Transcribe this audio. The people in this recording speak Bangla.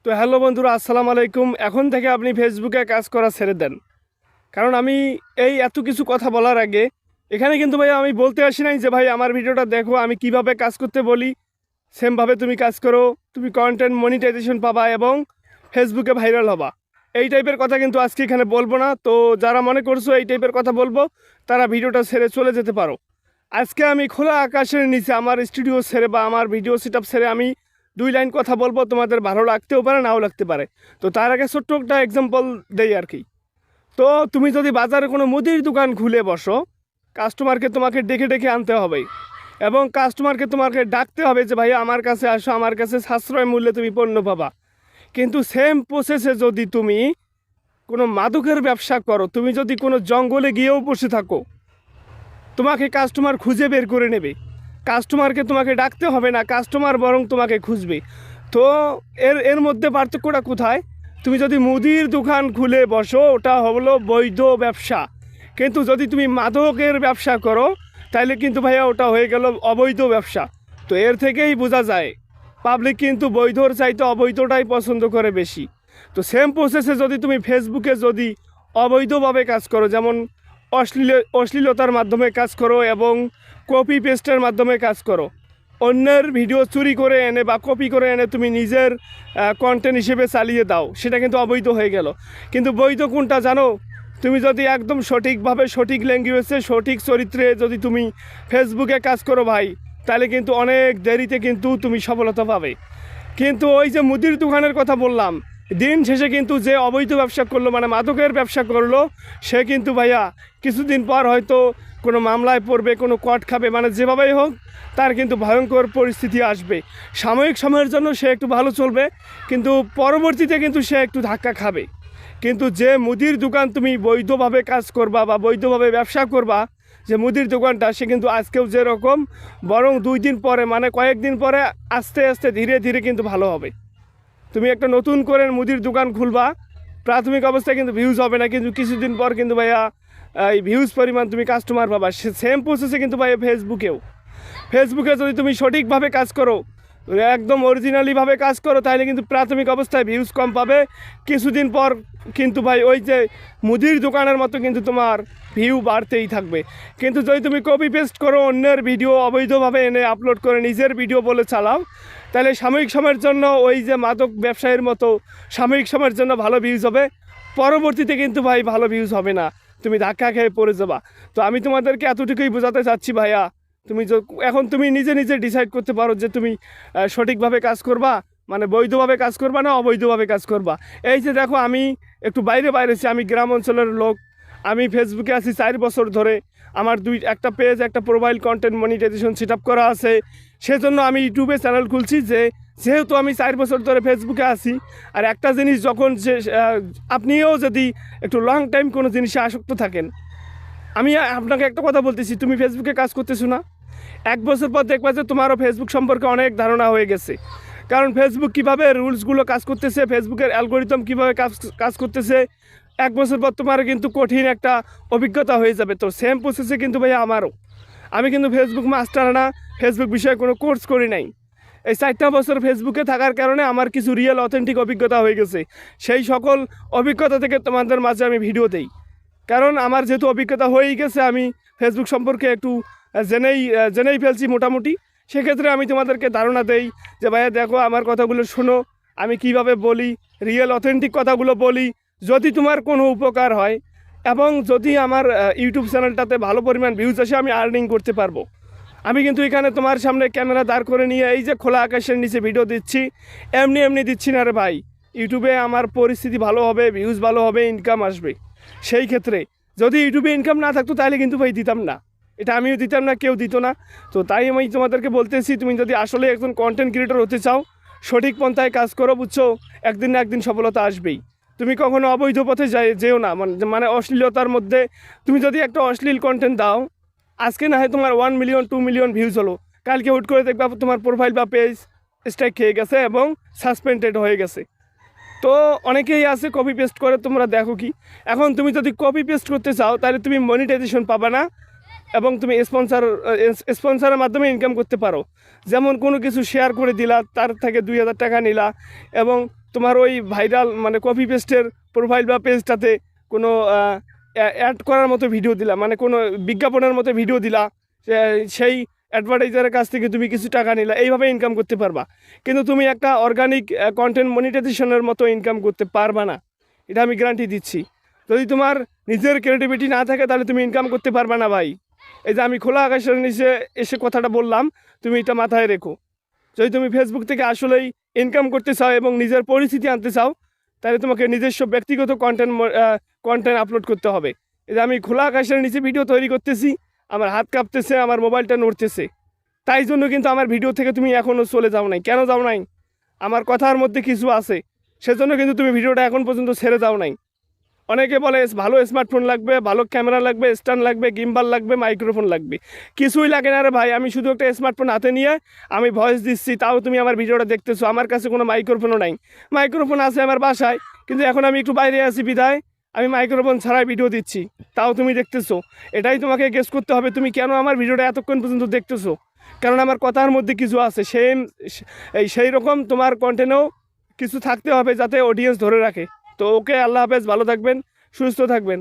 তো হ্যালো বন্ধুরা, আসসালামু আলাইকুম। এখন থেকে আপনি ফেসবুকে কাজ করা ছেড়ে দেন, কারণ আমি এই এত কিছু কথা বলার আগে এখানে কিন্তু ভাই আমি বলতে আসি নাই যে ভাই আমার ভিডিওটা দেখো, আমি কিভাবে কাজ করতে বলি সেমভাবে তুমি কাজ করো, তুমি কন্টেন্ট মনিটাইজেশন পাবা এবং ফেসবুকে ভাইরাল হবা। এই টাইপের কথা কিন্তু আজকে এখানে বলবো না। তো যারা মনে করছো এই টাইপের কথা বলবো, তারা ভিডিওটা ছেড়ে চলে যেতে পারো। আজকে আমি খোলা আকাশের নিচে আমার স্টুডিও ছেড়ে বা আমার ভিডিও সেটআপ ছেড়ে আমি দুই লাইন কথা বলবো, তোমাদের ভালো লাগতেও পারে নাও লাগতে পারে। তো তার আগে ছোট্ট একটা এক্সাম্পল দেই আর কি। তো তুমি যদি বাজারে কোনো মুদির দোকান খুলে বসো, কাস্টমারকে তোমাকে ডেকে ডেকে আনতে হবে এবং কাস্টমারকে তোমাকে ডাকতে হবে যে ভাই আমার কাছে আসো, আমার কাছে সাশ্রয় মূল্যে তুমি পণ্য পাবা। কিন্তু সেম প্রসেসে যদি তুমি কোনো মাদকের ব্যবসা করো, তুমি যদি কোনো জঙ্গলে গিয়েও বসে থাকো, তোমাকে কাস্টমার খুঁজে বের করে নেবে। কাস্টমারকে তোমাকে ডাকতে হবে না, কাস্টমার বরং তোমাকে খুঁজবে। তো এর এর মধ্যে পার্থক্যটা কোথায়? তুমি যদি মুদির দোকান খুলে বসো, ওটা হলো বৈধ ব্যবসা। কিন্তু যদি তুমি মাদকের ব্যবসা করো, তাহলে কিন্তু ভাইয়া ওটা হয়ে গেল অবৈধ ব্যবসা। তো এর থেকেই বোঝা যায় পাবলিক কিন্তু বৈধর চাইতে অবৈধটাই পছন্দ করে বেশি। তো সেম প্রসেসে যদি তুমি ফেসবুকে যদি অবৈধভাবে কাজ করো, যেমন অশ্লীলতার মাধ্যমে কাজ করো এবং কপি পেস্টের মাধ্যমে কাজ করো, অন্যের ভিডিও চুরি করে এনে বা কপি করে এনে তুমি নিজের কন্টেন্ট হিসেবে চালিয়ে দাও, সেটা কিন্তু অবৈধ হয়ে গেল। কিন্তু বৈধ কোনটা জানো? তুমি যদি একদম সঠিকভাবে সঠিক ল্যাঙ্গুয়েজে সঠিক চরিত্রে যদি তুমি ফেসবুকে কাজ করো ভাই, তাহলে কিন্তু অনেক দেরিতে কিন্তু তুমি সফলতা পাবে। কিন্তু ওই যে মুদির দোকানের কথা বললাম, দিন শেষে কিন্তু যে অবৈধ ব্যবসা করলো, মানে মাদকের ব্যবসা করলো, সে কিন্তু ভাইয়া কিছুদিন পর হয়তো কোনো মামলায় পড়বে, কোনো কট খাবে, মানে যেভাবেই হোক তার কিন্তু ভয়ঙ্কর পরিস্থিতি আসবে। সাময়িক সময়ের জন্য সে একটু ভালো চলবে, কিন্তু পরবর্তীতে কিন্তু সে একটু ধাক্কা খাবে। কিন্তু যে মুদির দোকান তুমি বৈধভাবে কাজ করবা বা বৈধভাবে ব্যবসা করবা, যে মুদির দোকানটা, সে কিন্তু আজকেও যেরকম, বরং 2 দিন পরে, মানে কয়েকদিন পরে আস্তে আস্তে ধীরে ধীরে কিন্তু ভালো হবে। তুমি একটা নতুন করে মুদির দোকান খুলবা, প্রাথমিক অবস্থায় কিন্তু ভিউজ হবে না, কিন্তু কিছুদিন পর কিন্তু ভাইয়া এই ভিউজ পরিমাণ তুমি কাস্টমার পাবা। সেম প্রসেসে কিন্তু ভাইয়া ফেসবুকে যদি তুমি সঠিকভাবে কাজ করো, একদম অরিজিনালিভাবে কাজ করো, তাহলে কিন্তু প্রাথমিক অবস্থায় ভিউজ কম পাবে, কিছুদিন পর কিন্তু ভাই ওই যে মুদির দোকানের মতো কিন্তু তোমার ভিউ বাড়তেই থাকবে। কিন্তু যদি তুমি কপি পেস্ট করো, অন্যের ভিডিও অবৈধভাবে এনে আপলোড করে নিজের ভিডিও বলে চালাও, তাহলে সাময়িক সময়ের জন্য ওই যে মাদক ব্যবসায়ীর মতো সাময়িক সময়ের জন্য ভালো ভিউজ হবে, পরবর্তীতে কিন্তু ভাই ভালো ভিউজ হবে না, তুমি ধাক্কা খেয়ে পড়ে যাবা। তো আমি তোমাদেরকে এতটুকুই বোঝাতে চাচ্ছি ভাইয়া, তুমি এখন তুমি নিজে নিজে ডিসাইড করতে পারো যে তুমি সঠিকভাবে কাজ করবা, মানে বৈধভাবে কাজ করবা না অবৈধভাবে কাজ করবা। এই যে দেখো, আমি একটু বাইরেছি, আমি গ্রাম অঞ্চলের লোক, আমি ফেসবুকে আছি 4 বছর ধরে। আমার একটা পেজ, একটা profile, content monetisation set up করা আছে। সেজন্য আমি ইউটিউবে চ্যানেল খুলছি, যেহেতু আমি 4 বছর ধরে ফেসবুকে আছি। আর একটা জিনিস যখন আপনিও যদি একটু লং টাইম কোনো জিনিসে আসক্ত থাকেন, আমি আপনাকে একটা কথা বলতেছি, তুমি ফেসবুকে কাজ করতেছো না, 1 বছর পর দেখবা যে তোমারও ফেসবুক সম্পর্কে অনেক ধারণা হয়ে গেছে। কারণ ফেসবুক কীভাবে রুলসগুলো কাজ করতেছে, ফেসবুকের অ্যালগোরিদম কীভাবে কাজ করতেছে, 1 বছর পর তোমারও কিন্তু কঠিন একটা অভিজ্ঞতা হয়ে যাবে। তো সেম প্রসেসে কিন্তু ভাইয়া আমারও, আমি কিন্তু ফেসবুক মাস্টার না, ফেসবুক বিষয়ে কোনো কোর্স করি নাই। এই 4টা বছর ফেসবুকে থাকার কারণে আমার কিছু রিয়েল অথেন্টিক অভিজ্ঞতা হয়ে গেছে। সেই সকল অভিজ্ঞতা থেকে তোমাদের মাঝে আমি ভিডিও দেই, কারণ আমার যেহেতু অভিজ্ঞতা হয়েই গেছে, আমি ফেসবুক সম্পর্কে একটু জেনেই ফেলছি মোটামুটি। সেক্ষেত্রে আমি তোমাদেরকে ধারণা দেই যে ভাইয়া দেখো, আমার কথাগুলো শোনো, আমি কিভাবে বলি, রিয়েল অথেন্টিক কথাগুলো বলি, যদি তোমার কোনো উপকার হয় এবং যদি আমার ইউটিউব চ্যানেলটাতে ভালো পরিমাণ ভিউজ আসে, আমি আর্নিং করতে পারবো। আমি কিন্তু এখানে তোমার সামনে ক্যামেরা দাঁড় করে নিয়ে এই যে খোলা আকাশের নিচে ভিডিও দিচ্ছি, এমনি দিচ্ছি না রে ভাই। ইউটিউবে আমার পরিস্থিতি ভালো হবে, ভিউজ ভালো হবে, ইনকাম আসবে। সেই ক্ষেত্রে যদি ইউটিউবে ইনকাম না থাকতো, তাহলে কিন্তু ভাই দিতাম না, এটা আমিও দিতাম না, কেউ দিত না। তো তাই আমি তোমাদেরকে বলতেছি, তুমি যদি আসলে একজন কন্টেন্ট ক্রিয়েটর হতে চাও, সঠিক পন্থায় কাজ করো, বুঝছো, একদিন না একদিন সফলতা আসবেই। তুমি কখনো অবৈধ পথে যেও না, মানে অশ্লীলতার মধ্যে। তুমি যদি একটা অশ্লীল কন্টেন্ট দাও, আজকে না হয় তোমার 1 মিলিয়ন 2 মিলিয়ন ভিউজ হলো, কালকে হুট করে দেখবা তোমার প্রোফাইল বা পেজ স্ট্রাইক খেয়ে গেছে এবং সাসপেন্ডেড হয়ে গেছে। তো অনেকেই আছে কপি পেস্ট করে, তোমরা দেখো কি, এখন তুমি যদি কপি পেস্ট করতে চাও, তাহলে তুমি মনিটাইজেশন পাবা না এবং তুমি স্পন্সারের মাধ্যমে ইনকাম করতে পারো। যেমন কোনো কিছু শেয়ার করে দিলা, তার থেকে 2000 টাকা নিলা এবং তোমার ওই ভাইরাল মানে কপি পেস্টের প্রোফাইল বা পেজটাতে কোনো অ্যাড করার মতো ভিডিও দিলা, মানে কোনো বিজ্ঞাপনের মতো ভিডিও দিলা, সেই অ্যাডভার্টাইজারের কাছ থেকে তুমি কিছু টাকা নিলা, এইভাবে ইনকাম করতে পারবা। কিন্তু তুমি একটা অর্গানিক কন্টেন্ট মনিটাইজেশনের মতো ইনকাম করতে পারবা না, এটা আমি গ্যারান্টি দিচ্ছি। যদি তোমার নিজের ক্রিয়েটিভিটি না থাকে তাহলে তুমি ইনকাম করতে পারবা না ভাই। এই যে আমি খোলা আকাশের নিচে এসে কথাটা বললাম, তুমি এটা মাথায় রেখো। যদি তুমি ফেসবুক থেকে আসলেই ইনকাম করতে চাও এবং নিজের পরিস্থিতি আনতে চাও, তাহলে তোমাকে নিজস্ব ব্যক্তিগত কন্টেন্ট আপলোড করতে হবে। এই যে আমি খোলা আকাশের নিচে ভিডিও তৈরি করতেছি, আমার হাত কাঁপতেছে, আমার মোবাইলটা নড়তেছে, তাই জন্য কিন্তু আমার ভিডিও থেকে তুমি এখনও চলে যাও নাই। কেন যাও নাই? আমার কথার মধ্যে কিছু আছে, সেজন্য কিন্তু তুমি ভিডিওটা এখন পর্যন্ত ছেড়ে যাও নাই। অনেকে বলে ভালো স্মার্টফোন লাগবে, ভালো ক্যামেরা লাগবে, স্ট্যান্ড লাগবে, গিম্বাল লাগবে, মাইক্রোফোন লাগবে। কিছুই লাগে না রে ভাই, আমি শুধু একটা স্মার্টফোন হাতে নিয়ে আমি ভয়েস দিচ্ছি, তাও তুমি আমার ভিডিওটা দেখতেছো। আমার কাছে কোনো মাইক্রোফোনও নাই। মাইক্রোফোন আছে আমার বাসায়, কিন্তু এখন আমি একটু বাইরে আছি বিধায় আমি মাইক্রোফোন ছাড়াই ভিডিও দিচ্ছি, তাও তুমি দেখতেছো। এটাই তোমাকে গেস করতে হবে তুমি কেন আমার ভিডিওটা এতক্ষণ পর্যন্ত দেখতেছো। কারণ আমার কথার মধ্যে কিছু আছে, সেই রকম তোমার কন্টেন্টেও কিছু থাকতে হবে যাতে অডিয়েন্স ধরে রাখে। তো ওকে, আল্লাহ হাফেজ, ভালো থাকবেন, সুস্থ থাকবেন।